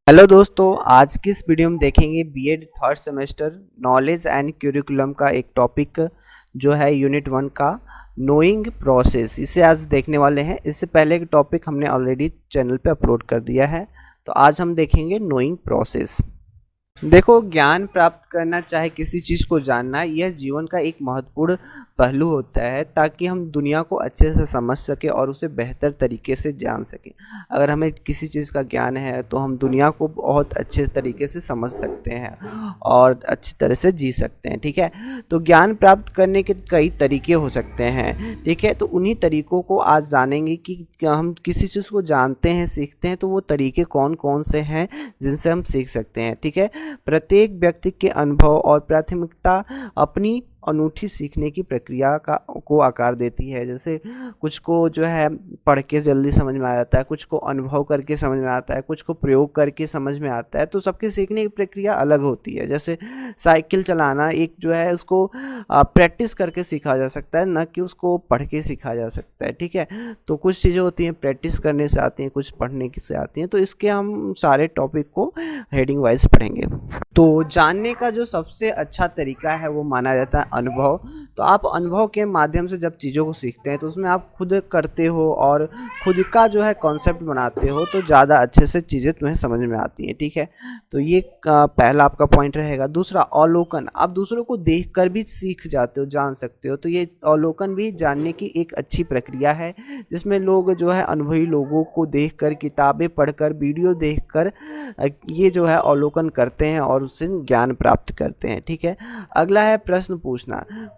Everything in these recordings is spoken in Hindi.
हेलो दोस्तों, आज की इस वीडियो में देखेंगे BEd third semester knowledge and curriculum का एक टॉपिक जो है यूनिट 1 का नोइंग प्रोसेस। इसे आज देखने वाले हैं। इससे पहले एक टॉपिक हमने ऑलरेडी चैनल पे अपलोड कर दिया है, तो आज हम देखेंगे नोइंग प्रोसेस। देखो, ज्ञान प्राप्त करना चाहे किसी चीज़ को जानना, यह जीवन का एक महत्वपूर्ण पहलू होता है ताकि हम दुनिया को अच्छे से समझ सकें और उसे बेहतर तरीके से जान सकें। अगर हमें किसी चीज़ का ज्ञान है तो हम दुनिया को बहुत अच्छे तरीके से समझ सकते हैं और अच्छी तरह से जी सकते हैं। ठीक है, तो ज्ञान प्राप्त करने के कई तरीके हो सकते हैं। ठीक है, तो उन्हीं तरीकों को आज जानेंगे कि हम किसी चीज़ को जानते हैं, सीखते हैं, तो वो तरीके कौन कौन से हैं जिनसे हम सीख सकते हैं। ठीक है, प्रत्येक व्यक्ति के अनुभव और प्राथमिकता अपनी अनूठी सीखने की प्रक्रिया को आकार देती है। जैसे कुछ को जो है पढ़ के जल्दी समझ में आ जाता है, कुछ को अनुभव करके समझ में आता है, कुछ को प्रयोग करके समझ में आता है। तो सबकी सीखने की प्रक्रिया अलग होती है। जैसे साइकिल चलाना एक जो है उसको प्रैक्टिस करके सीखा जा सकता है, न कि उसको पढ़ के सीखा जा सकता है। ठीक है, तो कुछ चीज़ें होती हैं प्रैक्टिस करने से आती हैं, कुछ पढ़ने से आती हैं। तो इसके हम सारे टॉपिक को हेडिंग वाइज पढ़ेंगे। तो जानने का जो सबसे अच्छा तरीका है वो माना जाता है अनुभव। तो आप अनुभव के माध्यम से जब चीज़ों को सीखते हैं तो उसमें आप खुद करते हो और खुद का जो है कॉन्सेप्ट बनाते हो, तो ज़्यादा अच्छे से चीज़ें तुम्हें समझ में आती हैं। ठीक है, तो ये पहला आपका पॉइंट रहेगा। दूसरा, अवलोकन। आप दूसरों को देख कर भी सीख जाते हो, जान सकते हो। तो ये अवलोकन भी जानने की एक अच्छी प्रक्रिया है, जिसमें लोग जो है अनुभवी लोगों को देख कर, किताबें पढ़कर, वीडियो देख कर ये जो है अवलोकन करते हैं और उससे ज्ञान प्राप्त करते हैं। ठीक है, अगला है प्रश्न पूछना।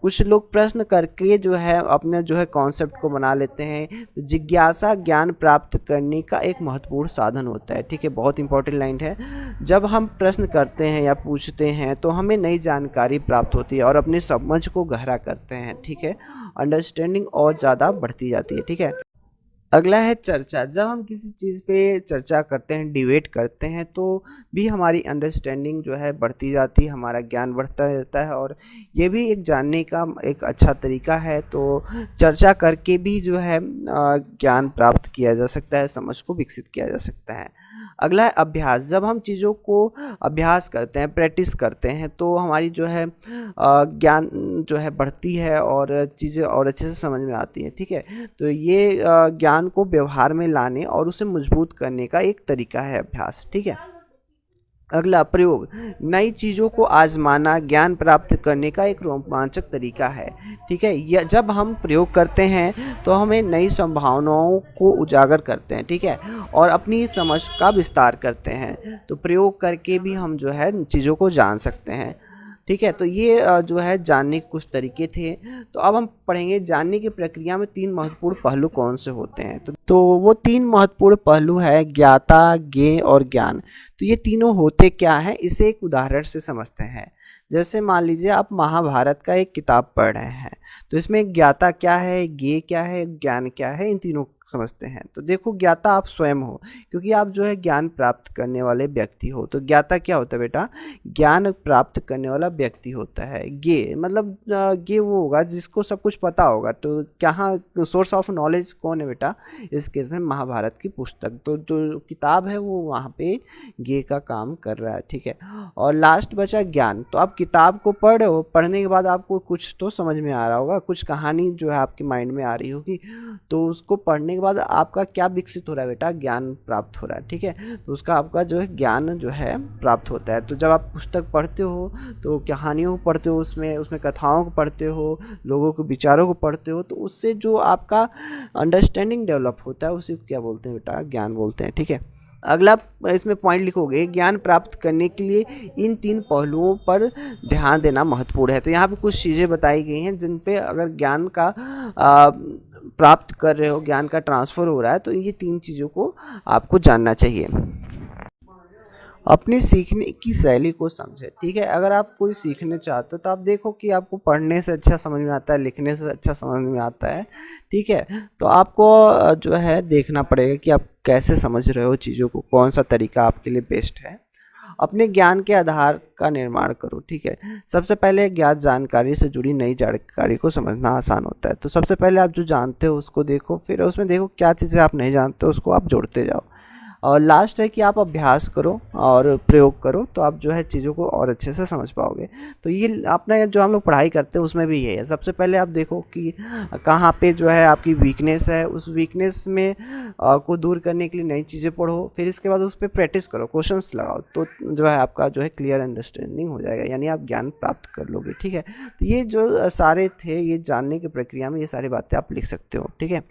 कुछ लोग प्रश्न करके जो है अपने जो है कॉन्सेप्ट को बना लेते हैं। तो जिज्ञासा ज्ञान प्राप्त करने का एक महत्वपूर्ण साधन होता है। ठीक है, बहुत इंपॉर्टेंट लाइन है। जब हम प्रश्न करते हैं या पूछते हैं तो हमें नई जानकारी प्राप्त होती है और अपनी समझ को गहरा करते हैं। ठीक है, अंडरस्टैंडिंग और ज़्यादा बढ़ती जाती है। ठीक है, अगला है चर्चा। जब हम किसी चीज़ पे चर्चा करते हैं, डिबेट करते हैं, तो भी हमारी अंडरस्टैंडिंग जो है बढ़ती जाती है, हमारा ज्ञान बढ़ता रहता है और ये भी एक जानने का एक अच्छा तरीका है। तो चर्चा करके भी जो है ज्ञान प्राप्त किया जा सकता है, समझ को विकसित किया जा सकता है। अगला है अभ्यास। जब हम चीज़ों को अभ्यास करते हैं, प्रैक्टिस करते हैं, तो हमारी जो है ज्ञान जो है बढ़ती है और चीज़ें और अच्छे से समझ में आती हैं। ठीक है, तो ये ज्ञान को व्यवहार में लाने और उसे मजबूत करने का एक तरीका है अभ्यास। ठीक है, अगला प्रयोग। नई चीज़ों को आजमाना ज्ञान प्राप्त करने का एक रोमांचक तरीका है। ठीक है, यह जब हम प्रयोग करते हैं तो हमें नई संभावनाओं को उजागर करते हैं। ठीक है, और अपनी समझ का विस्तार करते हैं। तो प्रयोग करके भी हम जो है चीज़ों को जान सकते हैं। ठीक है, तो ये जो है जानने के कुछ तरीके थे। तो अब हम पढ़ेंगे जानने की प्रक्रिया में 3 महत्वपूर्ण पहलू कौन से होते हैं। तो वो 3 महत्वपूर्ण पहलू है ज्ञाता, ज्ञेय और ज्ञान। तो ये तीनों होते क्या हैं, इसे एक उदाहरण से समझते हैं। जैसे मान लीजिए आप महाभारत का एक किताब पढ़ रहे हैं, तो इसमें ज्ञाता क्या है, ज्ञेय क्या है, ज्ञान क्या है, इन तीनों को समझते हैं। तो देखो, ज्ञाता आप स्वयं हो, क्योंकि आप जो है ज्ञान प्राप्त करने वाले व्यक्ति हो। तो ज्ञाता क्या होता है बेटा, ज्ञान प्राप्त करने वाला व्यक्ति होता है। ज्ञेय मतलब ज्ञेय वो होगा जिसको सब कुछ पता होगा। तो कहाँ सोर्स ऑफ नॉलेज कौन है बेटा, इस केस में महाभारत की पुस्तक। तो जो किताब है वो वहाँ पे ज्ञेय का काम कर रहा है। ठीक है, और लास्ट बचा ज्ञान। तो आप किताब को पढ़ रहे हो, पढ़ने के बाद आपको कुछ तो समझ में आ रहा होगा, कुछ कहानी जो है आपके माइंड में आ रही होगी। तो उसको पढ़ने के बाद आपका क्या विकसित हो रहा है बेटा, ज्ञान प्राप्त हो रहा है। ठीक है, तो उसका आपका जो है ज्ञान जो है प्राप्त होता है। तो जब आप पुस्तक पढ़ते हो तो कहानियों को पढ़ते हो, उसमें उसमें कथाओं को पढ़ते हो, लोगों के विचारों को पढ़ते हो, तो उससे जो आपका अंडरस्टैंडिंग डेवलप होता है उसे क्या बोलते हैं बेटा, ज्ञान बोलते हैं। ठीक है, अगला इसमें पॉइंट लिखोगे, ज्ञान प्राप्त करने के लिए इन 3 पहलुओं पर ध्यान देना महत्वपूर्ण है। तो यहाँ पे कुछ चीज़ें बताई गई हैं जिन पे अगर ज्ञान का प्राप्त कर रहे हो, ज्ञान का ट्रांसफ़र हो रहा है, तो ये 3 चीज़ों को आपको जानना चाहिए। अपनी सीखने की शैली को समझें। ठीक है, अगर आप कोई सीखने चाहते हो तो आप देखो कि आपको पढ़ने से अच्छा समझ में आता है, लिखने से अच्छा समझ में आता है। ठीक है, तो आपको जो है देखना पड़ेगा कि आप कैसे समझ रहे हो चीज़ों को, कौन सा तरीका आपके लिए बेस्ट है। अपने ज्ञान के आधार का निर्माण करो। ठीक है, सबसे पहले ज्ञात जानकारी से जुड़ी नई जानकारी को समझना आसान होता है। तो सबसे पहले आप जो जानते हो उसको देखो, फिर उसमें देखो क्या चीज़ें आप नहीं जानते हो, उसको आप जोड़ते जाओ। और लास्ट है कि आप अभ्यास करो और प्रयोग करो, तो आप जो है चीज़ों को और अच्छे से समझ पाओगे। तो ये अपना जो हम लोग पढ़ाई करते हैं उसमें भी ये है, सबसे पहले आप देखो कि कहाँ पे जो है आपकी वीकनेस है, उस वीकनेस में को दूर करने के लिए नई चीज़ें पढ़ो, फिर इसके बाद उस पर प्रैक्टिस करो, क्वेश्चंस लगाओ, तो जो है आपका जो है क्लियर अंडरस्टैंडिंग हो जाएगा, यानी आप ज्ञान प्राप्त कर लोगे। ठीक है, तो ये जो सारे थे, ये जानने की प्रक्रिया में ये सारी बातें आप लिख सकते हो। ठीक है।